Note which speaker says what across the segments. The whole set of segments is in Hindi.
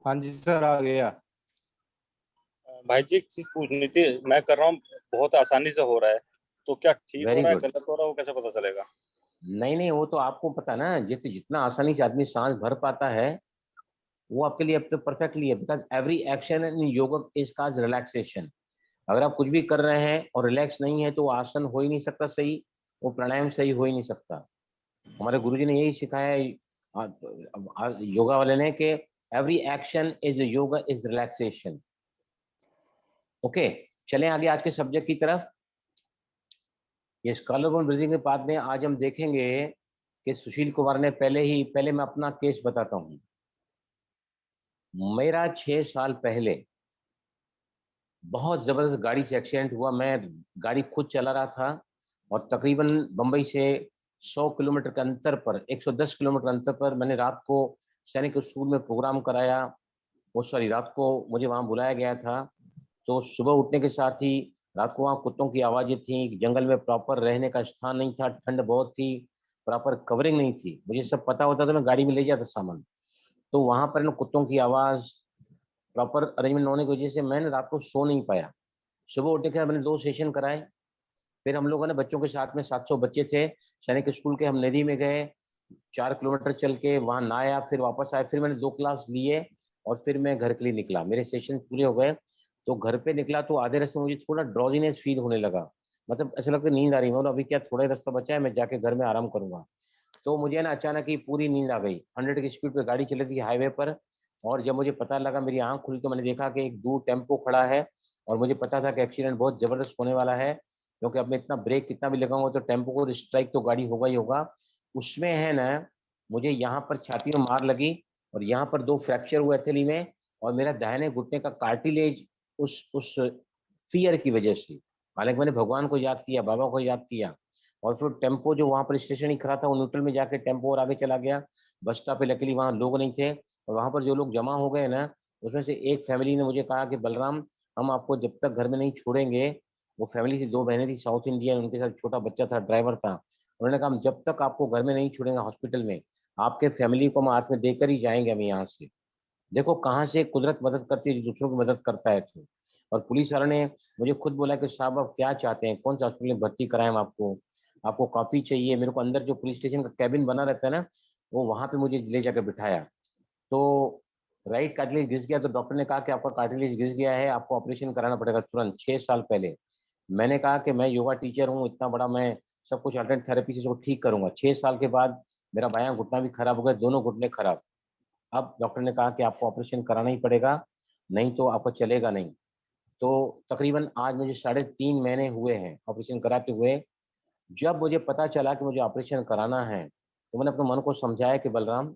Speaker 1: हाँ जी सर, आ गया।
Speaker 2: भाई जी, एक चीज पूछनी थी। मैं कर रहा हूँ, बहुत आसानी से हो रहा है। तो क्या ठीक हो
Speaker 3: वेरी
Speaker 2: रहा है,
Speaker 3: गुड।
Speaker 2: गलत हो रहा है, वो कैसे पता चलेगा?
Speaker 3: नहीं नहीं, वो तो आपको पता ना, जितना आसानी से आदमी सांस भर पाता है वो आपके लिए अब तो परफेक्टली है। Because every action in yoga is cause relaxation. अगर आप कुछ भी कर रहे हैं और रिलैक्स नहीं है तो वो आसन हो ही नहीं सकता सही, वो प्राणायाम सही हो ही नहीं सकता। हमारे गुरुजी ने यही सिखाया है योगा वाले ने कि every action is yoga is relaxation. Okay, चलें आगे आज के सब्जेक्ट की तरफ। ये स्कॉलरबोन ब्रीदिंग के बाद में आज हम देखेंगे कि सुशील कुमार ने पहले मैं अपना केस बताता हूँ। मेरा 6 साल पहले बहुत जबरदस्त गाड़ी से एक्सीडेंट हुआ। मैं गाड़ी खुद चला रहा था और तकरीबन बंबई से 100 किलोमीटर के अंतर पर, 110 किलोमीटर अंतर पर मैंने रात को सैनिक स्कूल में प्रोग्राम कराया। वो सॉरी, रात को मुझे वहां बुलाया गया था। तो सुबह उठने के साथ ही रात को वहाँ कुत्तों की आवाजें थी, जंगल में प्रॉपर रहने का स्थान नहीं था, ठंड बहुत थी, प्रॉपर कवरिंग नहीं थी। मुझे सब पता होता तो मैं गाड़ी में ले जाता सामान। तो वहां पर ना कुत्तों की आवाज, प्रॉपर अरेंजमेंट होने की वजह से मैंने रात को सो नहीं पाया। सुबह उठने के बाद मैंने 2 सेशन कराए। फिर हम लोगों ने बच्चों के साथ में 700 बच्चे थे सैनिक स्कूल के, हम नदी में गए, 4 किलोमीटर चल के वहां नहाया, फिर वापस आए, फिर मैंने 2 क्लास लिए और फिर मैं घर के लिए निकला। मेरे सेशन पूरे हो गए तो घर पे निकला तो आधे रास्ते में मुझे थोड़ा ड्रॉजीनेस फील होने लगा। मतलब ऐसा लगता नींद आ रही है। मतलब अभी क्या थोड़ा ही रास्ता बचा है, मैं जाके घर में आराम करूंगा। तो मुझे ना अचानक ही पूरी नींद आ गई। 100 की स्पीड पे गाड़ी चल रही थी हाईवे पर। और जब मुझे पता लगा, मेरी आंख खुली तो मैंने देखा कि एक दूर टेम्पो खड़ा है। और मुझे पता था कि एक्सीडेंट बहुत जबरदस्त होने वाला है, क्योंकि अब मैं इतना ब्रेक कितना भी लगाऊंगा तो टेम्पो को स्ट्राइक तो गाड़ी होगा ही होगा। उसमें है ना, मुझे यहाँ पर छाती में मार लगी और यहाँ पर 2 फ्रैक्चर हुए हथेली में। और मेरा दाहिने घुटने का कार्टिलेज उस फियर की वजह से, हालांकि मैंने भगवान को याद किया, बाबा को याद किया। और फिर टेम्पो जो वहां पर स्टेशन ही खड़ा था वो न्यूट्रल में जाके टेम्पो और आगे चला गया। बस स्टॉप पे लकीली वहां लोग नहीं थे, और वहां पर जो लोग जमा हो गए ना, उसमें से एक फैमिली ने मुझे कहा कि बलराम, हम आपको जब तक घर में नहीं छोड़ेंगे। वो फैमिली थी, 2 बहनें थी साउथ इंडियन, उनके साथ छोटा बच्चा था, ड्राइवर था। उन्होंने कहा हम जब तक आपको घर में नहीं छोड़ेंगे हॉस्पिटल में, आपके फैमिली को हम हाथ में देकर ही जाएंगे हम यहाँ से। देखो कहाँ से कुदरत मदद करती है, जो दूसरों की मदद करता है। तो और पुलिस वालों ने मुझे खुद बोला कि साहब आप क्या चाहते हैं, कौन सा हॉस्पिटल में भर्ती कराएं हम आपको, आपको कॉफी चाहिए। मेरे को अंदर जो पुलिस स्टेशन का कैबिन बना रहता है ना, वो वहां पे मुझे ले जाकर बिठाया। तो राइट कार्टिलेज घिस गया, तो डॉक्टर ने कहा कि आपका कार्टिलेज घिस गया है, आपको ऑपरेशन कराना पड़ेगा तुरंत। 6 साल पहले मैंने कहा कि मैं योगा टीचर हूँ, इतना बड़ा मैं सब कुछ अल्टरनेट थेरेपी से इसको ठीक करूंगा। 6 साल के बाद मेरा बायां घुटना भी खराब हो गया, दोनों घुटने खराब। अब डॉक्टर ने कहा कि आपको ऑपरेशन कराना ही पड़ेगा, नहीं तो आपको चलेगा नहीं। तो तकरीबन आज मुझे 3.5 महीने हुए हैं ऑपरेशन कराते हुए। जब मुझे पता चला कि मुझे ऑपरेशन कराना है तो मैंने अपने मन को समझाया कि बलराम,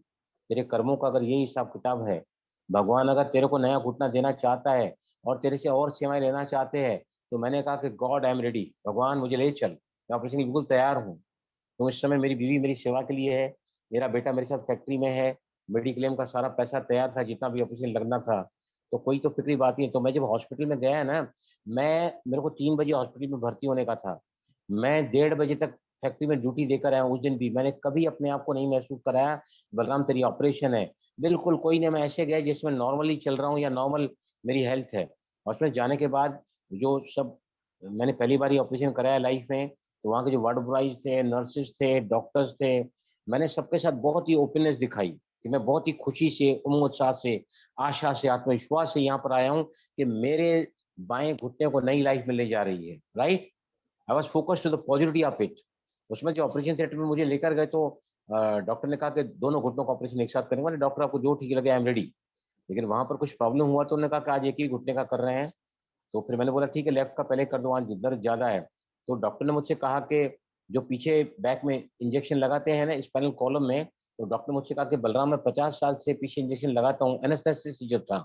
Speaker 3: तेरे कर्मों का अगर ये हिसाब किताब है, भगवान अगर तेरे को नया घुटना देना चाहता है और तेरे से और सेवाएं लेना चाहते हैं, तो मैंने कहा कि गॉड आई एम रेडी, भगवान मुझे ले चल, मैं ऑपरेशन की बिल्कुल तैयार हूँ। तो इस समय मेरी बीवी मेरी सेवा के लिए है, मेरा बेटा मेरे साथ फैक्ट्री में है, मेडिक्लेम का सारा पैसा तैयार था जितना भी ऑपरेशन लगना था। तो कोई तो फिक्री बात ही है। तो मैं जब हॉस्पिटल में गया ना, मेरे को 3 बजे हॉस्पिटल में भर्ती होने का था। मैं 1:30 बजे तक फैक्ट्री में ड्यूटी देकर आया हूँ। उस दिन भी मैंने कभी अपने आप को नहीं महसूस कराया बलराम तेरी ऑपरेशन है, बिल्कुल कोई नहीं। मैं ऐसे गया जिसमें नॉर्मली चल रहा हूँ या नॉर्मल मेरी हेल्थ है। हॉस्पिटल जाने के बाद जो सब, मैंने पहली बार ही ऑपरेशन कराया लाइफ में, तो वहाँ के जो वार्ड बॉयज थे, नर्सेज थे, डॉक्टर्स थे, मैंने सबके साथ बहुत ही ओपननेस दिखाई कि मैं बहुत ही खुशी से, उमंग उत्साह से, आशा से, आत्मविश्वास से यहाँ पर आया हूँ कि मेरे बाएं घुटने को नई लाइफ में ले जा रही है। Right, I was focus to the positivity of it. उसमें जो ऑपरेशन थिएटर में मुझे लेकर गए तो डॉक्टर ने कहा कि दोनों घुटनों का ऑपरेशन एक साथ करेंगे। मैंने डॉक्टर आपको जो ठीक लगे आई एम रेडी। लेकिन वहां पर कुछ प्रॉब्लम हुआ तो उन्होंने कहा कि आज एक ही घुटने का कर रहे हैं। तो फिर मैंने बोला ठीक है, लेफ्ट का पहले कर दो, आज दर्द ज्यादा है। तो डॉक्टर ने मुझसे कहा कि जो पीछे बैक में इंजेक्शन लगाते हैं ना स्पाइनल कॉलम में, तो डॉक्टर ने मुझसे कहा कि बलराम मैं 50 साल से पीछे इंजेक्शन लगाता हूँ, एनेस्थेसिस जो था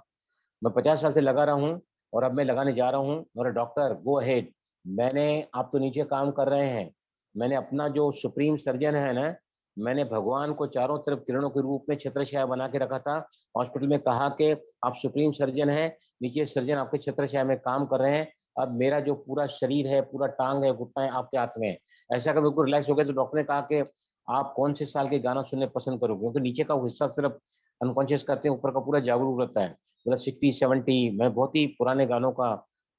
Speaker 3: मैं 50 साल से लगा रहा हूँ, और अब मैं लगाने जा रहा हूँ। और डॉक्टर गो अहेड, मैंने, आप तो नीचे काम कर रहे हैं, मैंने अपना जो सुप्रीम सर्जन है ना, मैंने भगवान को चारों तरफ किरणों के रूप में छत्र छाया बना के रखा था। हॉस्पिटल में कहा कि आप सुप्रीम सर्जन हैं, नीचे सर्जन आपके छत्र छाया में काम कर रहे हैं। अब मेरा जो पूरा शरीर है, पूरा टांग है, घुटना है, आपके हाथ में है। ऐसा अगर बिल्कुल रिलैक्स हो गया तो डॉक्टर ने कहा कि आप कौन से साल के गाना सुनने पसंद करोगे, क्योंकि नीचे का वो हिस्सा सिर्फ अनकॉन्शियस करते हैं, ऊपर का पूरा जागरूक रहता है। मतलब 60-70, मैं बहुत ही पुराने गानों का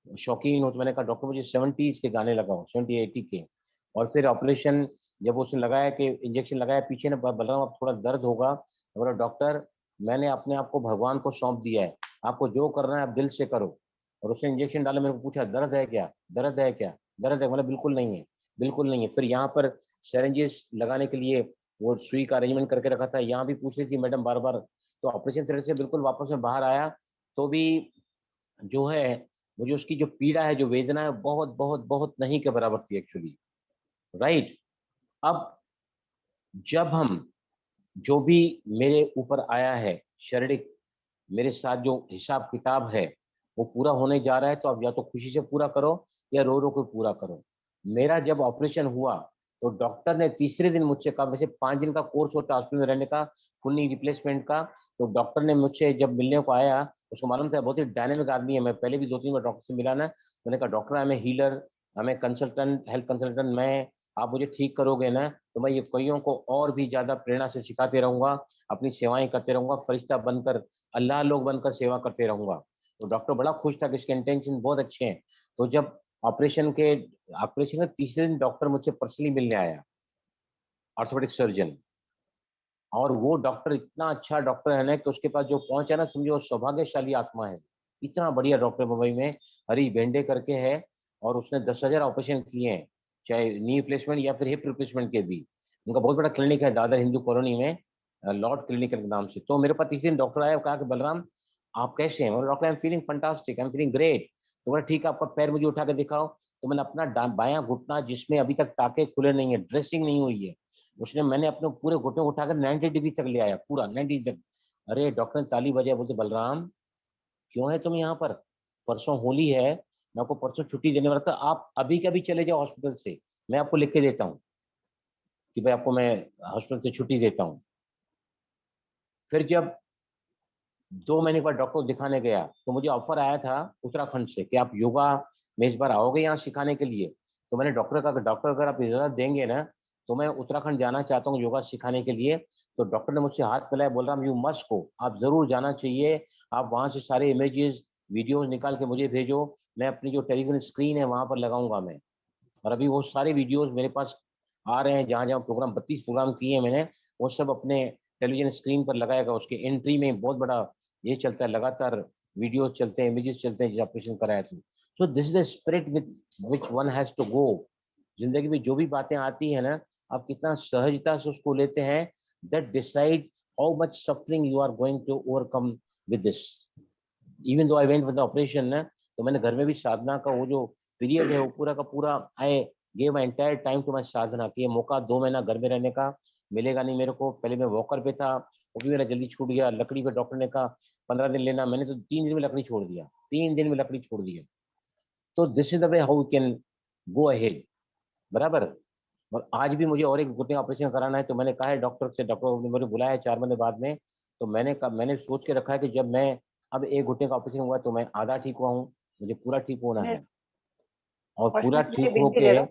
Speaker 3: शौकीन हूँ, तो मैंने कहा डॉक्टर मुझे 70s के गाने लगाओ, 70-80 के। और फिर ऑपरेशन जब उसने लगाया कि इंजेक्शन लगाया पीछे ने, बलराम अब थोड़ा दर्द होगा, तो बोला डॉक्टर मैंने अपने आप को भगवान को सौंप दिया है, आपको जो करना है आप दिल से करो। और उसने इंजेक्शन डाला, मेरे को पूछा दर्द है क्या, दर्द है क्या, दर्द है, मतलब बिल्कुल नहीं है, बिल्कुल नहीं है। फिर यहाँ पर सिरिंजेस लगाने के लिए वो सुई का अरेंजमेंट करके रखा था, यहाँ भी पूछ रही थी मैडम बार बार। तो ऑपरेशन थिएटर से बिल्कुल वापस में बाहर आया तो भी जो है मुझे उसकी जो पीड़ा है, जो वेदना है, बहुत बहुत बहुत नहीं के बराबर थी एक्चुअली। राइट। अब जब हम जो भी मेरे ऊपर आया है शारीरिक, मेरे साथ जो हिसाब किताब है वो पूरा होने जा रहा है, तो अब या तो खुशी से पूरा करो या रो रो के पूरा करो। मेरा जब ऑपरेशन हुआ तो डॉक्टर ने तीसरे दिन मुझसे कहा, वैसे 5 दिन का कोर्स होता है हॉस्पिटल में रहने का, फुल नी रिप्लेसमेंट का। तो डॉक्टर ने मुझसे जब मिलने को आया, उसको मालूम था बहुत ही डायनेमिक आदमी है, मैं पहले भी 2-3 बार डॉक्टर से मिला ना, मैंने कहा doctor I am a healer, I am a consultant, health consultant, मैं आप मुझे ठीक करोगे ना तो मैं ये कईयों को और भी ज्यादा प्रेरणा से सिखाते रहूंगा, अपनी सेवाएं करते रहूंगा, फरिश्ता बनकर, अल्लाह लोग बनकर सेवा करते रहूंगा। तो डॉक्टर बड़ा खुश था कि इसके इंटेंशन बहुत अच्छे हैं। तो जब ऑपरेशन के तीसरे दिन डॉक्टर मुझसे पर्सनली मिलने आया, ऑर्थोपेडिक सर्जन, और वो डॉक्टर इतना अच्छा डॉक्टर है ना कि उसके पास जो पहुंचा ना, समझो वो सौभाग्यशाली आत्मा है। इतना बढ़िया डॉक्टर मुंबई में हरीश बेंडे करके है, और उसने 10,000 ऑपरेशन किए हैं, चाहे नी रिप्लेसमेंट या फिर हिप रिप्लेसमेंट के भी। उनका बहुत बड़ा क्लिनिक है दादर हिंदू कॉलोनी में, लॉर्ड क्लिनिक के नाम से। तो मेरे पास तीसरे दिन डॉक्टर आया, कहा कि बलराम आप कैसे हैं? Doctor I am feeling fantastic, I am feeling great. तो बोला ठीक है, आपका पैर मुझे उठा के दिखाओ। तो मैंने अपना बायां घुटना, जिसमें अभी तक टाके खुले नहीं है, ड्रेसिंग नहीं हुई है, उसने मैंने अपने पूरे घुटने को उठाकर 90 डिग्री तक ले आया, पूरा 90 तक। अरे डॉक्टर ने ताली बजाया, बोलते बलराम क्यों है तुम यहाँ पर, परसों होली है, मैं आपको परसों छुट्टी देने वाला था, आप अभी के अभी चले जाओ हॉस्पिटल से, मैं आपको लिख के देता हूँ कि भाई आपको मैं हॉस्पिटल से छुट्टी देता हूँ। फिर जब 2 महीने के बाद डॉक्टर को दिखाने गया तो मुझे ऑफर आया था उत्तराखंड से कि आप योगा में इस बार आओगे यहाँ सिखाने के लिए। तो मैंने डॉक्टर का, डॉक्टर अगर आप इजाजत देंगे ना तो मैं उत्तराखंड जाना चाहता हूँ योगा सिखाने के लिए। तो डॉक्टर ने मुझसे हाथ मिलाया, बोल रहा हूँ यू मस्ट गो, आप जरूर जाना चाहिए, आप वहां से सारे इमेजेस वीडियोज निकाल के मुझे भेजो, मैं अपनी जो टेलीविजन स्क्रीन है वहां पर लगाऊंगा मैं। और अभी वो सारे वीडियोज मेरे पास आ रहे हैं, जहाँ जहाँ प्रोग्राम 32 प्रोग्राम किए हैं मैंने, वो सब अपने टेलीविजन स्क्रीन पर लगाएगा। उसके एंट्री में बहुत बड़ा ये चलता है, लगातार वीडियो चलते हैं, इमेजेस चलते हैं, जिस ऑपरेशन कराया था। So this is the spirit with which one has to go. जिंदगी में जो भी बातें आती है ना, आप कितना सहजता से उसको लेते हैं, that decide how much suffering you are going to overcome with this. Even though I went with the operation ना, तो मैंने घर में भी साधना का वो जो पीरियड है वो पूरा का पूरा, I gave my entire time to my sadhana, कि ये मौका 2 महीना घर में रहने का मिलेगा नहीं मेरे को। पहले मैं वॉकर पे था, वो भी मेरा जल्दी छूट गया। लकड़ी पे डॉक्टर ने कहा 15 दिन लेना, मैंने तो 3 दिन में लकड़ी छोड़ दिया, 3 दिन में लकड़ी छोड़ दिया। तो this is the way how we can go ahead, बराबर। और आज भी मुझे और एक घुटने का ऑपरेशन कराना है, तो मैंने कहा है डॉक्टर से, डॉक्टर ने मुझे बुलाया है 4 महीने बाद में। तो मैंने सोच के रखा है कि जब मैं अब एक घुटने का ऑपरेशन हुआ तो मैं आधा ठीक हुआ हूँ, मुझे पूरा ठीक होना
Speaker 1: ने
Speaker 3: है। और
Speaker 1: फर्स्ट
Speaker 3: पूरा
Speaker 1: में मुझे
Speaker 3: ठीक
Speaker 1: बिनती
Speaker 3: होके,
Speaker 1: ले लो,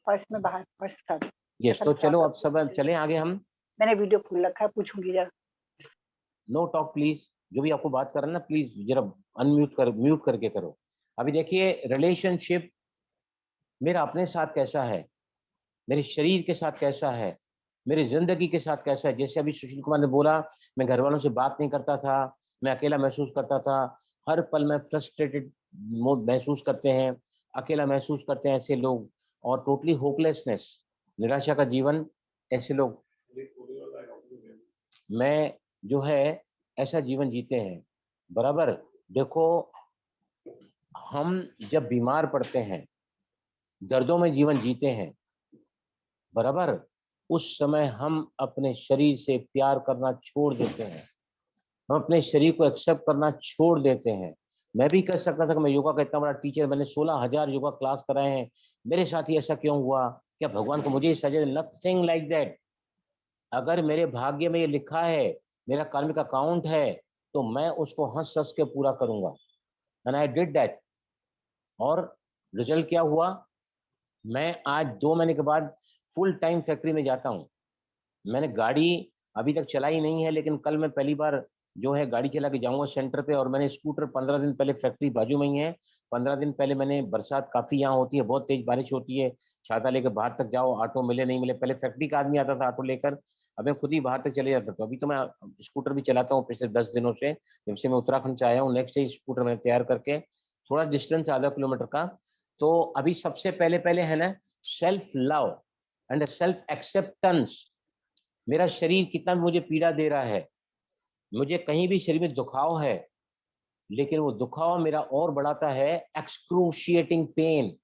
Speaker 1: फर्स्ट में बाहर फर्स्ट था,
Speaker 3: यस,
Speaker 1: ऐसा
Speaker 3: तो
Speaker 1: बता
Speaker 3: चलो
Speaker 1: था।
Speaker 3: अब सब चलें आगे हम।
Speaker 1: मैंने वीडियो खोल रखा है, पूछूंगी जरा।
Speaker 3: नो टॉक प्लीज, जो भी आपको बात करना ना प्लीज जरा अनम्यूट कर, म्यूट करके करो। अभी देखिए रिलेशनशिप मेरा अपने साथ कैसा है, मेरे शरीर के साथ कैसा है, मेरी जिंदगी के साथ कैसा है। जैसे अभी सुशील कुमार ने बोला, मैं घर वालों से बात नहीं करता था, मैं अकेला महसूस करता था, हर पल में फ्रस्ट्रेटेड महसूस करते हैं, अकेला महसूस करते हैं ऐसे लोग, और टोटली होपलेसनेस, निराशा का जीवन, ऐसे लोग मैं जो है ऐसा जीवन जीते हैं, बराबर। देखो हम जब बीमार पड़ते हैं, दर्दों में जीवन जीते हैं, बराबर, उस समय हम अपने शरीर से प्यार करना छोड़ देते हैं, हम अपने शरीर को एक्सेप्ट करना छोड़ देते हैं। मैं भी कह सकता था कि मैं योगा का इतना बड़ा टीचर, मैंने 16,000 योगा क्लास कराए हैं, मेरे साथ ही ऐसा क्यों हुआ, क्या भगवान को मुझे ही सजा? Nothing like that. अगर मेरे भाग्य में ये लिखा है, मेरा कार्मिक अकाउंट है, तो मैं उसको हंस हंस के पूरा करूंगा, एंड आई डिड दैट। और रिजल्ट क्या हुआ, मैं आज 2 महीने के बाद फुल टाइम फैक्ट्री में जाता हूँ। मैंने गाड़ी अभी तक चला ही नहीं है, लेकिन कल मैं पहली बार जो है गाड़ी चला के जाऊंगा सेंटर पे। और मैंने स्कूटर 15 दिन पहले, फैक्ट्री बाजू में ही है, 15 दिन पहले मैंने, बरसात काफी यहाँ होती है, बहुत तेज बारिश होती है, छाता लेकर बाहर तक जाओ, ऑटो मिले नहीं मिले, पहले फैक्ट्री का आदमी आता था ऑटो लेकर, अब मैं खुद ही बाहर तक चले जाता था। अभी तो मैं स्कूटर भी चलाता हूँ पिछले 10 दिनों से, जब से मैं उत्तराखंड से आया हूँ। नेक्स्ट डे स्कूटर मैंने तैयार करके, थोड़ा डिस्टेंस आधा किलोमीटर का। तो अभी सबसे पहले पहले है ना, self love and self acceptance. मेरा शरीर कितना भी मुझे पीड़ा दे रहा है, मुझे कहीं भी शरीर में दुखाव है, लेकिन वो दुखाव मेरा और बढ़ाता है, एक्सक्रूशिएटिंग पेन,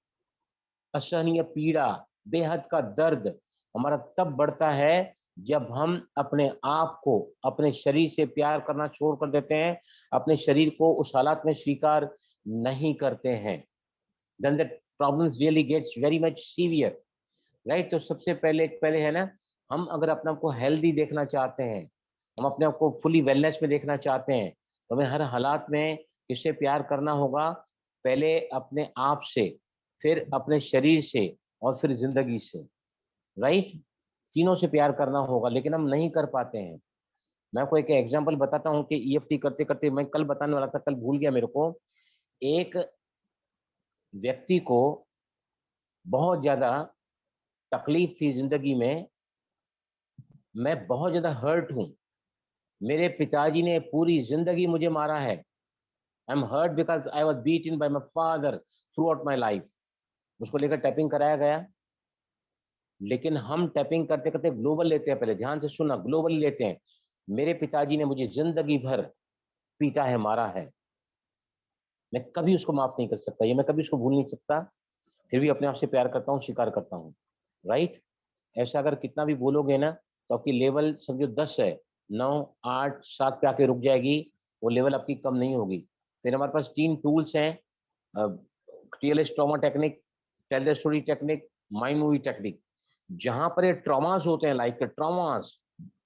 Speaker 3: असहनीय पीड़ा, बेहद का दर्द हमारा तब बढ़ता है जब हम अपने आप को, अपने शरीर से प्यार करना छोड़ कर देते हैं, अपने शरीर को उस हालात में स्वीकार नहीं करते हैं। then the problems really gets very much severe, right? तो सबसे पहले है ना, हम अगर अपने आप को हेल्दी देखना चाहते हैं, हम अपने आप को फुली वेलनेस में देखना चाहते हैं, तो हमें हर हालात में किससे प्यार करना होगा? पहले अपने आप से, फिर अपने शरीर से, और फिर जिंदगी से, राइट? तीनों से प्यार करना होगा, लेकिन हम नहीं कर पाते हैं। मैं आपको एक एग्जांपल बताता हूँ कि ईएफटी करते करते, मैं कल बताने वाला था, कल भूल गया मेरे को। एक व्यक्ति को बहुत ज्यादा तकलीफ थी जिंदगी में, मैं बहुत ज्यादा हर्ट हूं, मेरे पिताजी ने पूरी जिंदगी मुझे मारा है, I am hurt because I was beaten by my father throughout my life. उसको लेकर टैपिंग कराया गया, लेकिन हम टैपिंग करते करते ग्लोबल लेते हैं, पहले ध्यान से सुनना, ग्लोबली लेते हैं। मेरे पिताजी ने मुझे जिंदगी भर पीटा है, मारा है, मैं कभी उसको माफ नहीं कर सकता, ये मैं कभी उसको भूल नहीं सकता, फिर भी अपने आप से प्यार करता हूँ, स्वीकार करता हूँ, राइट? ऐसा अगर कितना भी बोलोगे ना, तो आपकी लेवल समझो 10 है, 9, 8, 7 पे आके रुक जाएगी, वो लेवल आपकी कम नहीं होगी। फिर हमारे पास 3 टूल्स हैं, TLS trauma technique, tell the story technique, mind movie technique. जहां पर ये ट्रॉमास होते हैं, लाइक ट्रॉमास,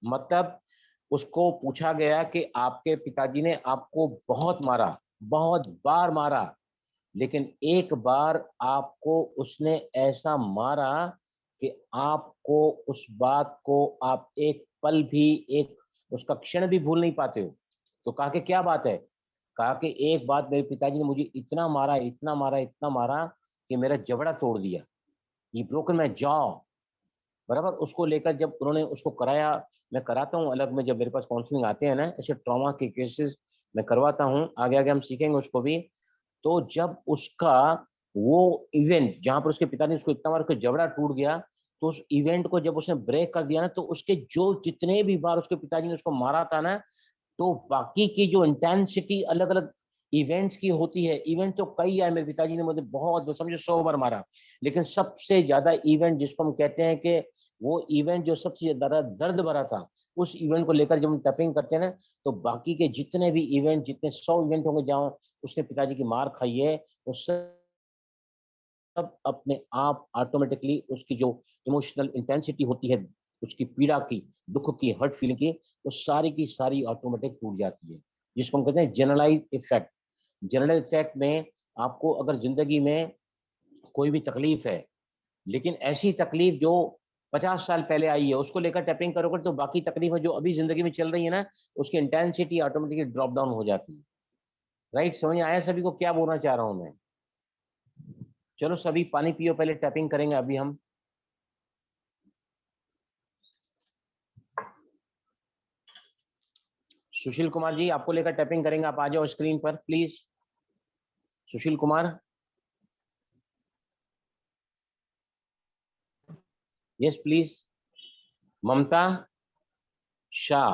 Speaker 3: मतलब उसको पूछा गया कि आपके पिताजी ने आपको बहुत मारा, बहुत बार मारा, लेकिन एक बार आपको उसने ऐसा मारा कि आपको उस बात को आप एक पल भी, एक उसका क्षण भी भूल नहीं पाते हो। तो कहा कि क्या बात है? कहा कि एक बात, मेरे पिताजी ने मुझे इतना मारा, इतना मारा, इतना मारा कि मेरा जबड़ा तोड़ दिया, ये ब्रोकन माय जॉ, बराबर। उसको लेकर जब उन्होंने उसको कराया, मैं कराता हूँ अलग में, जब मेरे पास काउंसलिंग आते हैं ना ऐसे ट्रॉमा के केसेस, मैं करवाता हूँ, आगे आगे हम सीखेंगे उसको भी। तो जब उसका वो इवेंट जहां पर उसके पिता ने उसको इतना बार उसका जबड़ा टूट गया, तो उस इवेंट को जब उसने ब्रेक कर दिया ना, तो उसके जो जितने भी बार उसके पिताजी ने उसको मारा था ना, तो बाकी की जो इंटेंसिटी अलग अलग इवेंट्स की होती है, इवेंट तो कई है, मेरे पिताजी ने मुझे बहुत समझो 100 बार मारा, लेकिन सबसे ज्यादा इवेंट जिसको हम कहते हैं कि वो इवेंट जो सबसे ज्यादा दर्द भरा था, उस इवेंट को लेकर जब हम टैपिंग करते हैं ना, तो बाकी के जितने भी इवेंट, जितने 100 इवेंट होंगे जहां उसने पिताजी की मार खाई है, वो सब अपने आप ऑटोमेटिकली उसकी जो इमोशनल इंटेंसिटी होती है, उसकी पीड़ा की, दुख की, हर्ट फीलिंग की, वो सारी की सारी ऑटोमेटिक टूट जाती है, जिसको हम कहते हैं जनरलाइज इफेक्ट। जनरल इफेक्ट में आपको अगर जिंदगी में कोई भी तकलीफ है, लेकिन ऐसी तकलीफ जो 50 साल पहले आई है, उसको लेकर टैपिंग करोगे, तो बाकी तकलीफें जो अभी जिंदगी में चल रही है ना, उसकी इंटेंसिटी ऑटोमेटिकली ड्रॉप डाउन हो जाती है, राइट? समझ आया सभी को क्या बोलना चाह रहा हूं मैं? चलो सभी पानी पियो, पहले टैपिंग करेंगे अभी हम। सुशील कुमार जी, आपको लेकर टैपिंग करेंगे, आप आ जाओ स्क्रीन पर please. Sushil Kumar, yes please. Mamta Shah,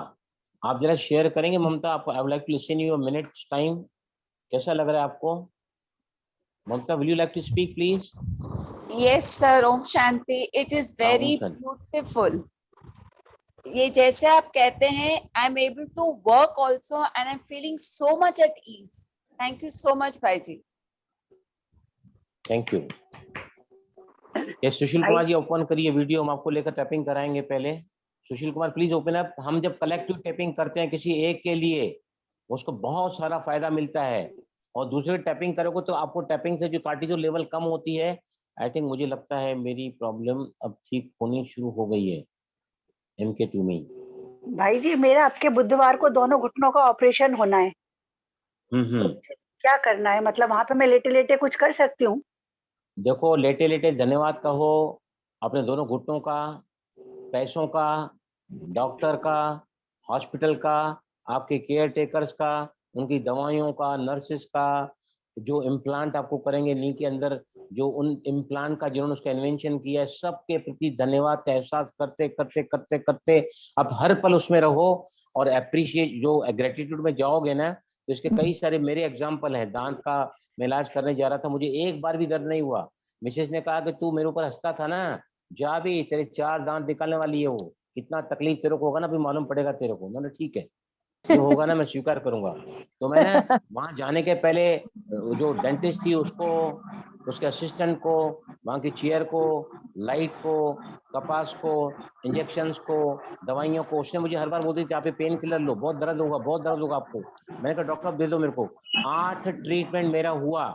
Speaker 3: आप जरा शेयर करेंगे ममता? आप, I would like to listen you a minute time. कैसा लग रहा है आपको Mamta? Will you like to speak please?
Speaker 4: Yes, sir. Om Shanti. It is very beautiful. ये जैसे आप कहते हैं, I am able to work also and I am feeling so much at ease. Thank you so much भाई जी.
Speaker 3: Thank you. Yes Sushil Kumar ji, open करिए वीडियो, हम आपको लेकर टैपिंग कराएंगे। पहले Sushil Kumar please open up. हम जब कलेक्टिव टैपिंग करते हैं किसी एक के लिए, उसको बहुत सारा फायदा मिलता है, और दूसरे टैपिंग करोगे तो आपको टैपिंग से जो कार्टिसोल लेवल कम होती है। आई थिंक, मुझे लगता है मेरी प्रॉब्लम अब ठीक होनी शुरू हो गई है MK2 में।
Speaker 1: भाई जी मेरा आपके बुधवार को दोनों घुटनों का ऑपरेशन होना है,
Speaker 3: हम्म।
Speaker 1: क्या करना है? मतलब वहां पे मैं लेटे लेटे कुछ कर सकती हूँ?
Speaker 3: देखो, लेटे लेटे धन्यवाद कहो अपने दोनों घुटनों का, पैसों का, डॉक्टर का, हॉस्पिटल का, आपके केयर टेकर्स का, उनकी दवाइयों का, नर्सिस का, जो इम्प्लांट आपको करेंगे नी के अंदर, जो उन इम्प्लांट का जिन्होंने उसका इन्वेंशन किया है, सबके प्रति धन्यवाद का एहसास करते करते करते करते आप हर पल उसमें रहो और अप्रिशिएट, जो ग्रेटिट्यूड में जाओगे ना, तो इसके कई सारे मेरे एग्जाम्पल हैं। दांत का मैं इलाज करने जा रहा था, मुझे एक बार भी दर्द नहीं हुआ। मिसेस ने कहा कि तू मेरे ऊपर हंसता था ना, जा भी, तेरे 4 दांत निकालने वाली है वो, कितना तकलीफ तेरे को होगा ना, भी मालूम पड़ेगा तेरे को। मैंने ठीक है, जो होगा ना मैं स्वीकार करूंगा। तो मैंने वहां जाने के पहले जो डेंटिस्ट थी उसको, उसके असिस्टेंट को, वहां की चेयर को, लाइट को, कपास को, इंजेक्शंस को, दवाइयों को, उसने मुझे हर बार बोलती थी आप पेन किलर लो, बहुत दर्द होगा, बहुत दर्द होगा आपको। मैंने कहा डॉक्टर दे दो मेरे को। 8 ट्रीटमेंट मेरा हुआ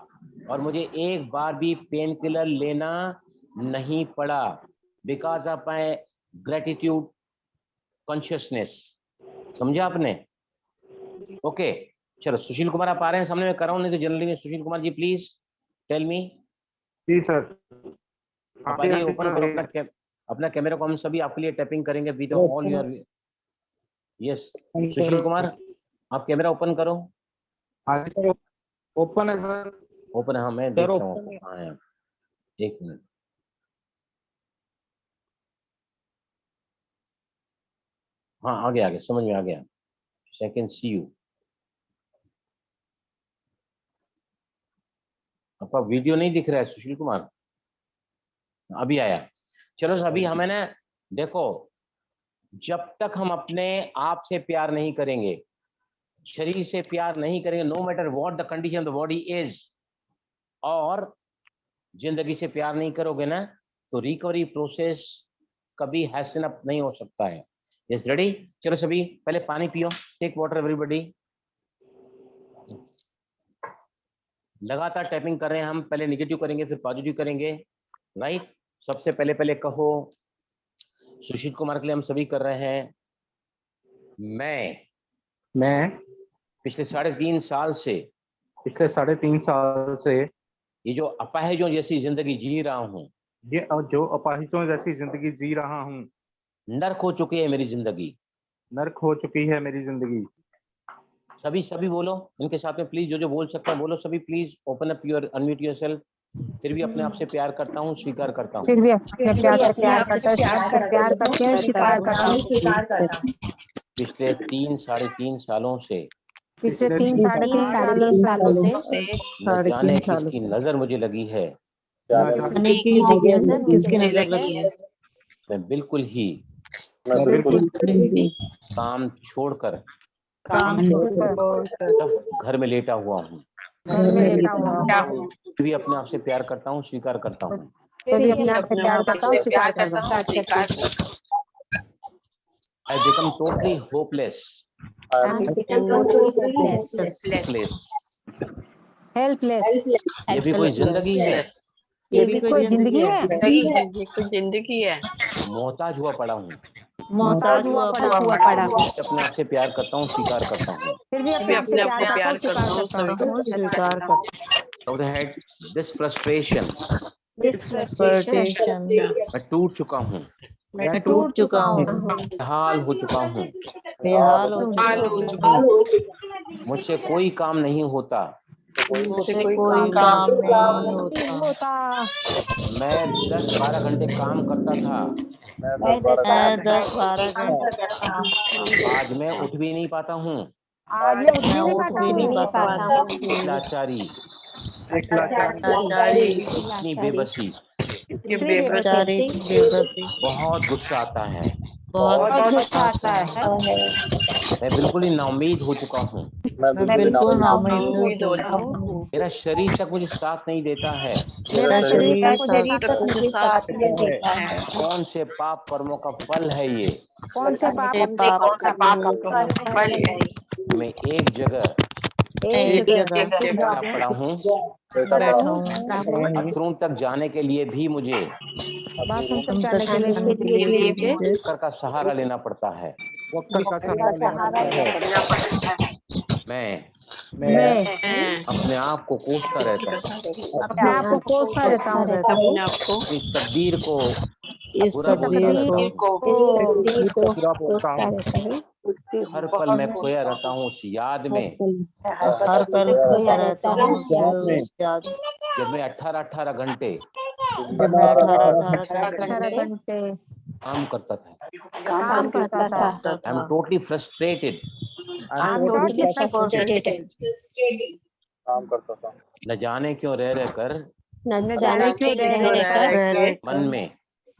Speaker 3: और मुझे एक बार भी पेन किलर लेना नहीं पड़ा, because of my gratitude consciousness. समझा आपने? ओके, चलो सुशील कुमार आप आ रहे हैं सामने, में कर रहा हूँ, नहीं तो जनरली में Sushil Kumar ji please tell me.
Speaker 5: जी सर।
Speaker 3: पापा जी ओपन करो अपना कैमरा को, हम सभी आपके लिए टैपिंग करेंगे with all your. Yes Sushil Kumar आप कैमरा ओपन करो।
Speaker 5: हाँ जी सर, ओपन है सर।
Speaker 3: ओपन है, हाँ मैं देखता हूँ आपको कहाँ है। एक मिनट, हाँ आगे आगे समझ में आ गया। सेकंड सी यू, आपका वीडियो नहीं दिख रहा है सुशील कुमार, अभी आया। चलो अभी हमें ना, देखो जब तक हम अपने आप से प्यार नहीं करेंगे, शरीर से प्यार नहीं करेंगे, no matter what the condition the body is, और जिंदगी से प्यार नहीं करोगे ना, तो रिकवरी प्रोसेस कभी हैसन अप नहीं हो सकता है। Yes ready? चलो सभी पहले पानी पियो, टेक वाटर एवरीबॉडी। लगातार टैपिंग कर रहे हैं हम, पहले नेगेटिव करेंगे फिर पॉजिटिव करेंगे, राइट? सबसे पहले कहो, सुशील कुमार के लिए हम सभी कर रहे हैं, मैं पिछले 3.5 साल से ये जो अपाहिजों जैसी जिंदगी जी रहा हूँ,
Speaker 5: ये जो अपाहिजों जैसी जिंदगी जी रहा हूँ,
Speaker 3: नर्क हो चुकी है मेरी जिंदगी,
Speaker 5: नर्क हो चुकी है मेरी जिंदगी।
Speaker 3: सभी बोलो इनके साथ में प्लीज, जो बोल सकते हैं बोलो सभी please. Open up your, unmute yourself. फिर भी अपने आप से प्यार करता हूँ, स्वीकार करता हूँ।
Speaker 6: फिर भी अपने प्यार करते हैं, स्वीकार करता हूँ।
Speaker 3: पिछले 3 साढ़े 3 सालों से,
Speaker 6: पिछले 3 साढ़े 3 सालों से
Speaker 3: न जाने किसकी नजर मुझे लगी है,
Speaker 6: किसकी नजर लगी है,
Speaker 3: मैं बिल्कुल ही काम छोड़कर घर में लेटा हुआ हूँ, फिर भी अपने आप से प्यार करता हूँ, स्वीकार करता हूँ। I become totally hopeless,
Speaker 6: helpless.
Speaker 3: ये भी कोई जिंदगी है,
Speaker 6: ये भी कोई जिंदगी है।
Speaker 3: मोहताज हुआ पड़ा हूँ,
Speaker 6: मोहताज हुआ पड़ा,
Speaker 3: अपने आप से प्यार करता हूँ, स्वीकार करता हूँ।
Speaker 6: फिर भी अपने आप से प्यार करता हूँ, स्वीकार करता हूँ।
Speaker 3: Of the head, this frustration, मैं टूट चुका हूँ, बेहाल हो चुका हूँ, मुझसे कोई काम नहीं होता, मैं 10-12 घंटे काम करता था, आज मैं उठ भी नहीं पाता हूँ। लाचारी, इतनी बेबसी, बहुत गुस्सा आता है, मैं बिल्कुल ही नाउम्मीद हो चुका हूँ, मेरा शरीर तक मुझे साथ नहीं देता है, कौन से पाप कर्मों का फल है ये, मैं एक जगह पड़ा हूँ, बाथरूम तक जाने के लिए भी मुझे का सहारा लेना पड़ता है।
Speaker 5: वक्त का सहारा लेना पड़ता है।
Speaker 6: मैं
Speaker 3: अपने आप को कोसता रहता हूँ,
Speaker 6: अपने आप को कोसता रहता हूँ,
Speaker 5: अपने आप को
Speaker 3: इस तकदीर को
Speaker 7: इस
Speaker 3: बुरा बोलता रहता
Speaker 7: तकदीर
Speaker 3: हूँ,
Speaker 7: को
Speaker 5: पूरा बोलता हूँ।
Speaker 6: रहता है।
Speaker 3: हर पल मैं खोया रहता हूँ उस याद में
Speaker 7: हर पल खोया रहता हूँ उस याद में।
Speaker 3: जब मैं 18-18 घंटे
Speaker 7: जब मैं 18
Speaker 6: घंटे
Speaker 3: काम करता था।
Speaker 6: काम करता था।
Speaker 3: I am totally frustrated,
Speaker 6: I'm totally frustrated.
Speaker 2: काम करता था।
Speaker 3: न जाने क्यों रह रह कर
Speaker 6: न जाने क्यों रह
Speaker 3: मन में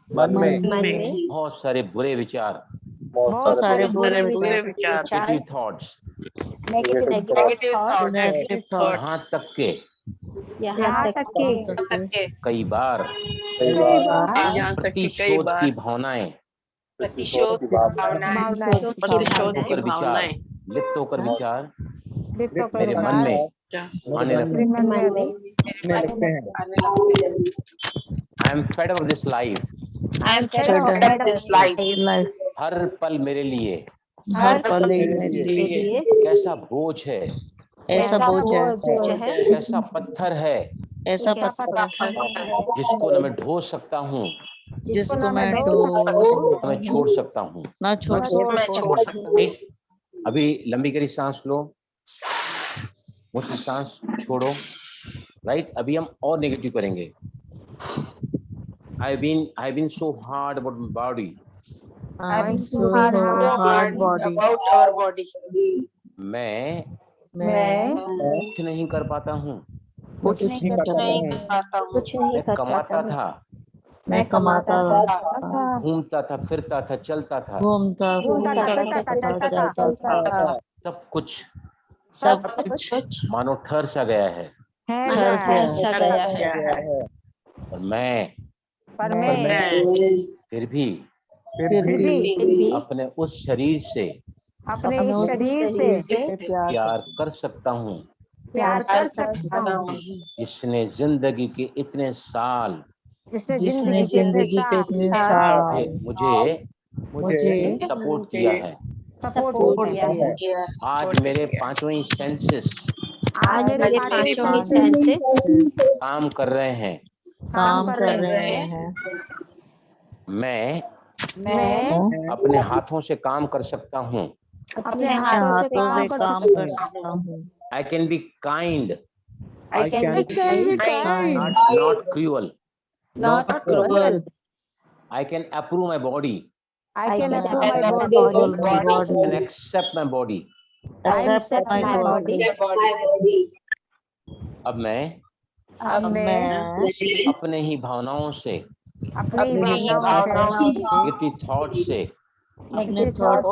Speaker 5: मन में
Speaker 3: बहुत सारे बुरे विचार,
Speaker 6: बहुत सारे बुरे
Speaker 5: बुरे
Speaker 6: विचार,
Speaker 5: विचार,
Speaker 3: नेगेटिव थॉट्स,
Speaker 5: नेगेटिव थॉट्स,
Speaker 3: यहाँ तक के
Speaker 6: यहाँ तक कि
Speaker 3: कई बार
Speaker 5: यहाँ तक कि कई
Speaker 3: प्रतिशोध
Speaker 5: बार
Speaker 3: की भावनाएं
Speaker 5: प्रतिशोध की भावनाएं, प्रतिशोध की भावनाएं
Speaker 3: लिप्त होकर विचार
Speaker 6: लिप्त
Speaker 3: मेरे मन में आने लगते हैं।
Speaker 6: मन में भी
Speaker 5: लगते हैं।
Speaker 3: I am fed of this life,
Speaker 6: I'm fed up with
Speaker 7: life
Speaker 3: हर पल मेरे लिए
Speaker 7: हर पल मेरे लिए
Speaker 3: कैसा बोझ है,
Speaker 7: ऐसा बोझ है,
Speaker 3: कैसा पत्थर है
Speaker 7: ऐसा पत्थर
Speaker 3: जिसको न मैं ढो सकता हूँ
Speaker 7: जिसको मैं
Speaker 3: न मैं छोड़ सकता हूँ।
Speaker 7: ना छोड़
Speaker 3: राइट, अभी लंबी गहरी सांस लो, मुझसे सांस छोड़ो। राइट, अभी हम और नेगेटिव करेंगे। I've been so hard about my body.
Speaker 7: I'm so hard body.
Speaker 5: About our body.
Speaker 3: मैं
Speaker 7: मैं
Speaker 3: कुछ नहीं कर पाता हूँ।
Speaker 7: कुछ नहीं कर पाता हूँ।
Speaker 3: मैं कमाता था,
Speaker 7: मैं कमाता था,
Speaker 3: घूमता था, फिरता था, चलता था,
Speaker 7: घूमता चलता था,
Speaker 3: सब कुछ मानो ठहर सा गया है।
Speaker 7: ठहर गया है।
Speaker 3: और मैं
Speaker 6: पर मैं
Speaker 3: फिर भी अपने उस शरीर से
Speaker 6: अपने इस शरीर से
Speaker 3: प्यार कर सकता हूँ
Speaker 6: प्यार कर सकता हूँ,
Speaker 3: जिसने जिंदगी के इतने साल
Speaker 6: जिसने जिंदगी के इतने
Speaker 7: साल
Speaker 3: मुझे सपोर्ट किया है।
Speaker 6: सपोर्ट किया है।
Speaker 3: आज मेरे पांचों सेंसेस
Speaker 6: आज मेरे पांचों सेंसेस
Speaker 3: काम कर रहे हैं।
Speaker 7: काम कर रहे हैं।
Speaker 3: मैं
Speaker 6: मैं
Speaker 3: अपने हाथों से काम कर सकता हूँ।
Speaker 6: अपने हाथों से काम कर सकता हूँ।
Speaker 3: I can be kind,
Speaker 5: I can be
Speaker 7: kind,
Speaker 3: not cruel.
Speaker 7: not cruel.
Speaker 3: I can approve my body
Speaker 6: I can approve my body.
Speaker 3: and accept my body.
Speaker 7: Accept my body.
Speaker 3: अब मैं अपने ही भावनाओं से,
Speaker 6: अपनी भावनाओं से,
Speaker 3: नेगेटिव थॉट से
Speaker 7: अपने थॉट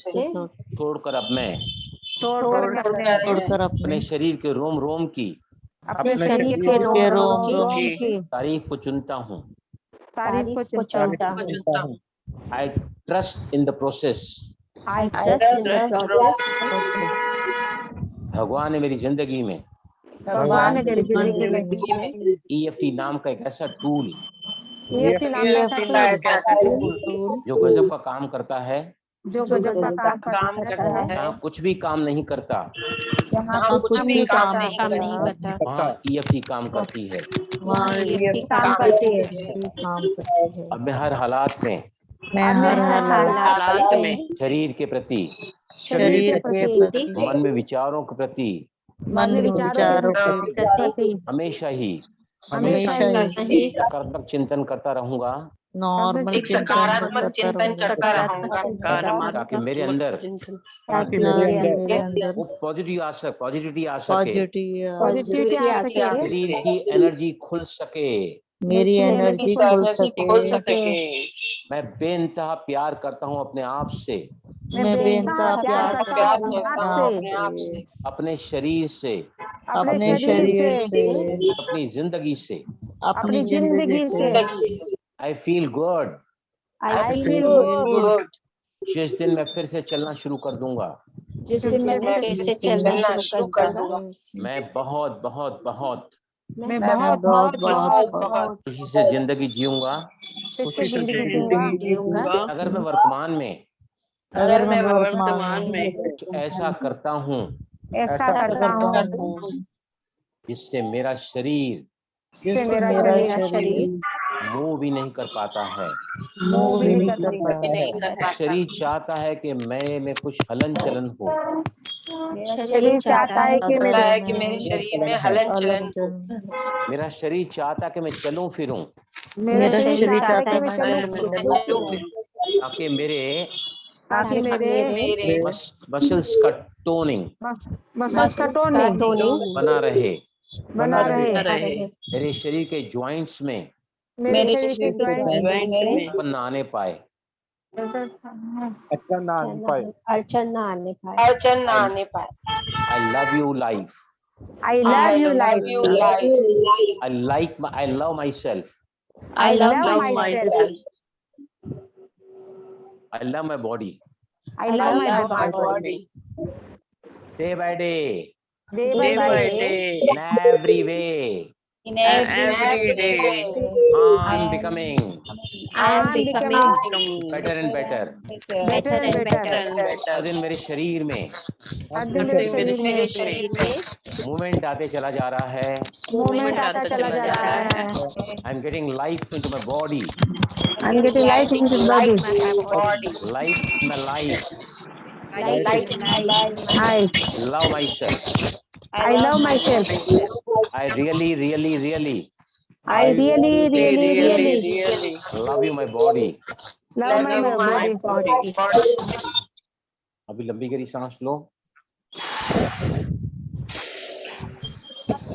Speaker 7: से
Speaker 3: छोड़कर अब मैं
Speaker 7: छोड़कर
Speaker 3: अपने शरीर के रोम रोम की
Speaker 6: अपने शरीर के रोम की
Speaker 3: तारीफ को चुनता हूँ।
Speaker 6: तारीफ को चुनता हूँ।
Speaker 3: I trust in the process.
Speaker 6: I trust in the process.
Speaker 3: भगवान ने मेरी जिंदगी में
Speaker 6: भगवान ने मेरी जिंदगी में
Speaker 3: EFT नाम का एक ऐसा टूल
Speaker 6: EFT नाम का ऐसा टूल
Speaker 3: जो गजब का काम करता है,
Speaker 6: जो गजब का काम करता है,
Speaker 3: यहाँ कुछ भी काम नहीं करता,
Speaker 6: यहाँ कुछ भी काम नहीं करता,
Speaker 3: वहाँ EFT काम करती है।
Speaker 6: काम करती है।
Speaker 3: अब मैं हर हालात में
Speaker 7: मैं हर हालात में
Speaker 3: शरीर के प्रति,
Speaker 7: शरीर के प्रति,
Speaker 3: मन में विचारों के प्रति
Speaker 7: मन में विचारों के प्रति
Speaker 3: हमेशा ही सकारात्मक चिंतन करता रहूंगा,
Speaker 7: नॉर्मल
Speaker 5: सकारात्मक चिंतन करता रहूंगा
Speaker 3: ताकि मेरे अंदर वो पॉजिटिविटी आ सके, शरीर की एनर्जी खुल सके,
Speaker 7: मेरी एनर्जी खुल सके।
Speaker 3: मैं बेइंतहा प्यार करता हूँ अपने आप से,
Speaker 7: मैं बेइंतहा प्यार करता हूँ अपने आप से,
Speaker 3: अपने शरीर से,
Speaker 7: अपने शरीर से,
Speaker 3: अपनी जिंदगी से।
Speaker 7: अपनी जिंदगी से।
Speaker 3: I feel good.
Speaker 6: I feel good.
Speaker 3: जिस दिन मैं फिर से चलना शुरू कर दूंगा,
Speaker 4: जिस दिन मैं फिर से चलना शुरू कर दूंगा,
Speaker 3: मैं बहुत बहुत बहुत
Speaker 6: मैं बहुत
Speaker 3: खुशी से जिंदगी जीऊंगा।
Speaker 6: जिंदगी जीऊंगा।
Speaker 3: अगर मैं वर्तमान में
Speaker 5: अगर मैं वर्तमान में
Speaker 3: कुछ ऐसा करता हूँ
Speaker 6: ऐसा करता हूँ
Speaker 3: जिससे मेरा शरीर
Speaker 6: जिससे मेरा शरीर
Speaker 3: मूव भी नहीं कर पाता है।
Speaker 6: मूव भी नहीं कर पाता
Speaker 5: नहीं कर पाता,
Speaker 3: शरीर चाहता है कि मेरे में कुछ हलन चलन हो,
Speaker 6: शरीर चाहता है कि
Speaker 5: मेरे शरीर में हलन चलन हो,
Speaker 3: मेरा शरीर चाहता है कि मैं चलूं फिरूं,
Speaker 6: मेरा शरीर चाहता है कि मैं चलूं
Speaker 3: ताकि मेरे
Speaker 5: मेरे
Speaker 3: मसल्स का टोनिंग
Speaker 6: मसल्स का टोनिंग
Speaker 3: बना रहे,
Speaker 6: बना रहे,
Speaker 3: मेरे शरीर के जॉइंट्स में
Speaker 6: मेरे शरीर के
Speaker 5: ज्वाइंट्स में
Speaker 3: अपन ना आने पाए।
Speaker 8: अड़चन ना आने पाए।
Speaker 3: I love you life.
Speaker 6: I love you life
Speaker 3: I love myself.
Speaker 6: I love myself.
Speaker 3: I love my body.
Speaker 6: I love my
Speaker 5: my
Speaker 6: body.
Speaker 5: body,
Speaker 3: Day by day,
Speaker 6: Day
Speaker 5: day
Speaker 6: by
Speaker 5: by
Speaker 6: day,
Speaker 5: day,
Speaker 3: in every way,
Speaker 4: In
Speaker 5: every day,
Speaker 3: I'm becoming
Speaker 6: I'm becoming
Speaker 3: better and better.
Speaker 6: better and better.
Speaker 3: हर दिन मेरे शरीर में
Speaker 6: हर दिन मेरे शरीर
Speaker 5: मेरे
Speaker 6: में
Speaker 5: शरीर में
Speaker 3: मूवमेंट आते चला जा रहा है।
Speaker 6: मूवमेंट आता चला जा रहा है।
Speaker 3: I'm getting life into my body.
Speaker 6: I'm getting life into the body.
Speaker 3: Life in my life.
Speaker 6: I
Speaker 3: Love myself.
Speaker 6: love myself.
Speaker 3: I really, really, really
Speaker 6: I really
Speaker 5: really
Speaker 3: love you, my body.
Speaker 6: love my body.
Speaker 3: अभी लंबी गहरी सांस लो।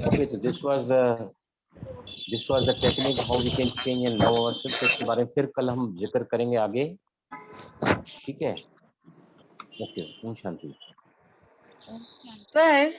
Speaker 3: Okay, तो this was the technique how we can change and love ourselves. इसके बारे में फिर कल हम जिक्र करेंगे आगे, ठीक है? ओके, ओम शांति।